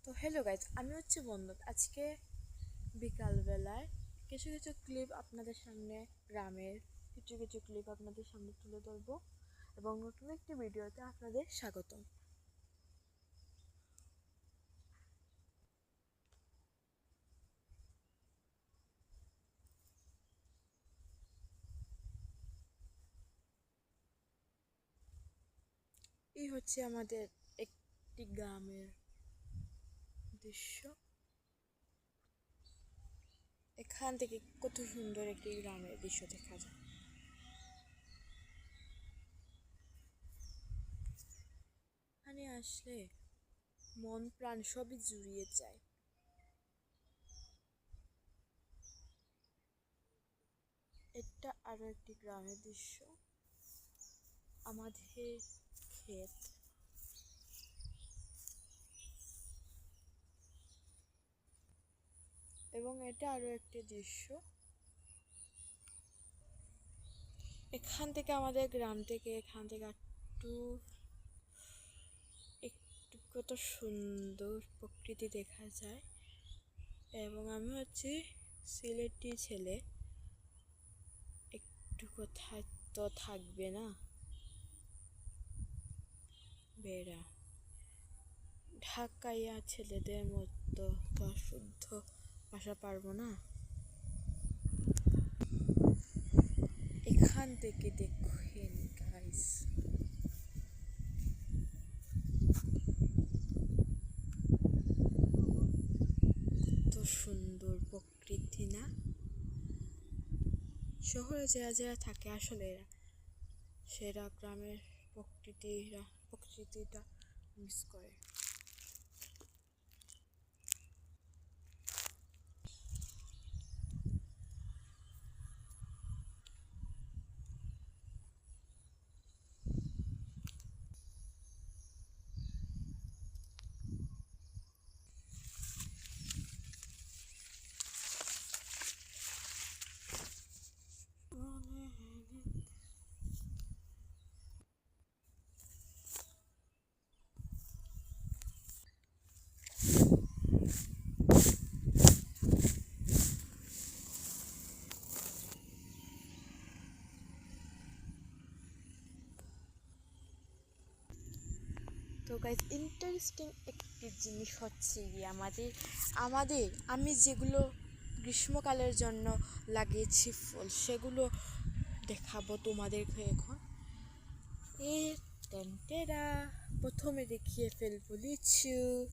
তো hello guys, আমি হচ্ছে বন্ধু। আজকে বিকালবেলায় কিছু কিছু ক্লিপ আপনাদের সামনে, গ্রামের কিছু কিছু ক্লিপ আপনাদের সামনে তুলে ধরবো এবং নতুন একটি ভিডিওতে আপনাদের স্বাগতম। এই হচ্ছে আমাদের একটি গ্রামের দৃশ্য। এখান থেকে কত সুন্দর একটি গ্রামের দৃশ্য দেখা যায়। এখানে আসলে মন প্রাণ সবই জুড়িয়ে যায়। এটা আরো একটি গ্রামের দৃশ্য, আমাদের ক্ষেত। এবং এটা আরো একটি দৃশ্য, এখান থেকে আমাদের গ্রাম থেকে এখান থেকে একটু একটু কত সুন্দর প্রকৃতি দেখা যায়। এবং আমি হচ্ছে সিলেটি ছেলে, একটু কোথায় তো থাকবে না বেড়া। ঢাকাইয়া ছেলেদের মতো তো শুদ্ধ ভাষা পারবো না। এখান থেকে দেখেন গাইস, কত সুন্দর প্রকৃতি না? শহরে যারা যারা থাকে আসলে সেরা গ্রামের প্রকৃতিটা মিস করে। তো গাইজ, ইন্টারেস্টিং একটি জিনিস হচ্ছে গিয়ে আমাদের আমাদের আমি যেগুলো গ্রীষ্মকালের জন্য লাগিয়েছি ফুল, সেগুলো দেখাবো তোমাদেরকে এখন। এ টেন্টেরা প্রথমে দেখিয়ে ফেলবো লিচু।